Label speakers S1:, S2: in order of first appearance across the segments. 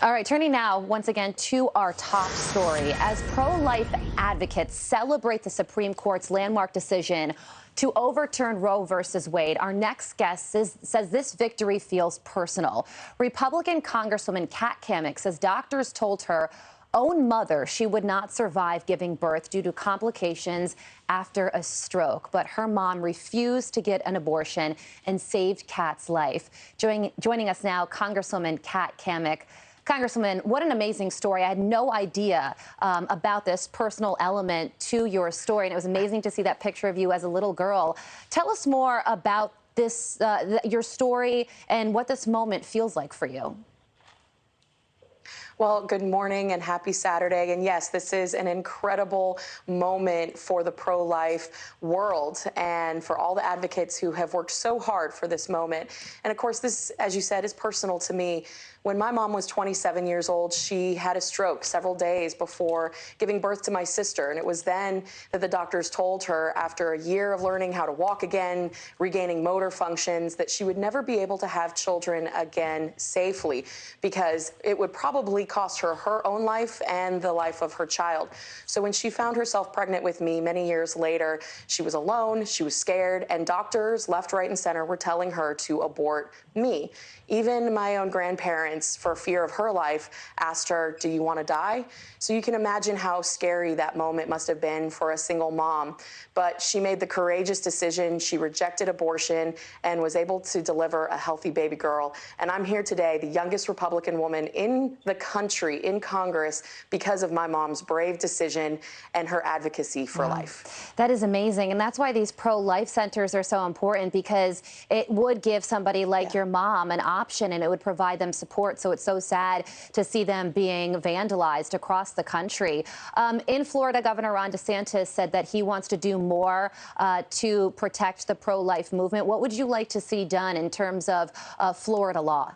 S1: All right, turning now once again to our top story. As pro-life advocates celebrate the Supreme Court's landmark decision to overturn Roe versus Wade, our next guest says this victory feels personal. Republican Congresswoman Cammack says doctors told her own mother she would not survive giving birth due to complications after a stroke. But her mom refused to get an abortion and saved Kat's life. Joining us now, Congresswoman Cammack. Congresswoman, what an amazing story. I had no idea about this personal element to your story, and it was amazing to see that picture of you as a little girl. Tell us more about this, your story, and what this moment feels like for you.
S2: Well, good morning and happy Saturday. And yes, this is an incredible moment for the pro-life world and for all the advocates who have worked so hard for this moment. And of course, this, as you said, is personal to me. When my mom was 27 years old, she had a stroke several days before giving birth to my sister. And it was then that the doctors told her, after a year of learning how to walk again, regaining motor functions, that she would never be able to have children again safely because it would probably cost her her own life and the life of her child. So when she found herself pregnant with me many years later, she was alone, she was scared, and doctors left, right, and center were telling her to abort me. Even my own grandparents, for fear of her life, asked her, "Do you want to die?" So you can imagine how scary that moment must have been for a single mom. But she made the courageous decision. She rejected abortion and was able to deliver a healthy baby girl. And I'm here today, the youngest Republican woman in the country, in Congress, because of my mom's brave decision and her advocacy for life.
S1: That is amazing. And that's why these pro-life centers are so important, because it would give somebody like your mom an option, and it would provide them support. So it's so sad to see them being vandalized across the country. In Florida, Governor Ron DeSantis said that he wants to do more to protect the pro-life movement. What would you like to see done in terms of Florida law?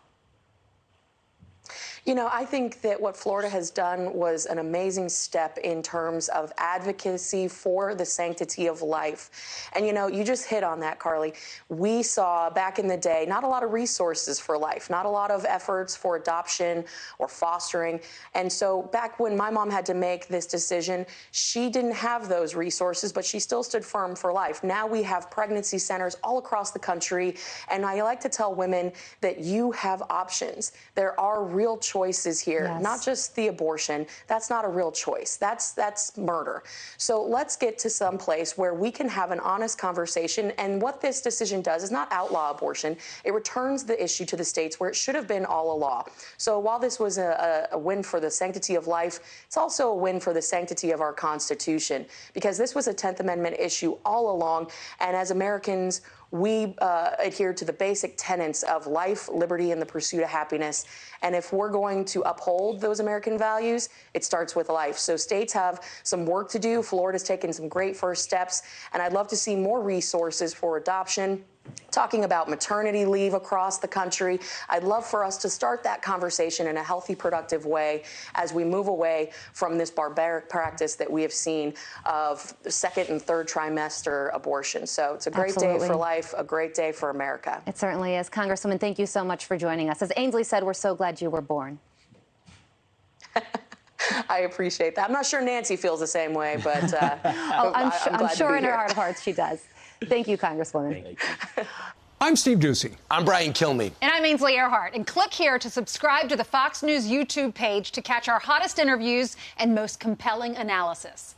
S2: You know, I think that what Florida has done was an amazing step in terms of advocacy for the sanctity of life. And, you know, you just hit on that, Carly. We saw back in the day not a lot of resources for life, not a lot of efforts for adoption or fostering. And so back when my mom had to make this decision, she didn't have those resources, but she still stood firm for life. Now we have pregnancy centers all across the country. And I like to tell women that you have options. There are real choices here, not just the abortion. That's not a real choice. That's murder. So let's get to some place where we can have an honest conversation. And what this decision does is not outlaw abortion. It returns the issue to the states where it should have been all a law. So while this was a win for the sanctity of life, it's also a win for the sanctity of our Constitution, because this was a 10th Amendment issue all along. And as Americans, we adhere to the basic tenets of life, liberty, and the pursuit of happiness. And if we're going to uphold those American values, it starts with life. So states have some work to do. Florida's taken some great first steps. And I'd love to see more resources for adoption, talking about maternity leave across the country. I'd love for us to start that conversation in a healthy, productive way as we move away from this barbaric practice that we have seen of second and third trimester abortion. So it's a great day for life, a great day for America.
S1: It certainly is. Congresswoman, thank you so much for joining us. As Ainsley said, we're so glad you were born.
S2: I appreciate that. I'm not sure Nancy feels the same way, but
S1: I'm sure in her heart of hearts she does. Thank you, Congresswoman.
S3: Thank you. I'm Steve Doocy.
S4: I'm Brian Kilmeade.
S5: And I'm Ainsley Earhart. And click here to subscribe to the Fox News YouTube page to catch our hottest interviews and most compelling analysis.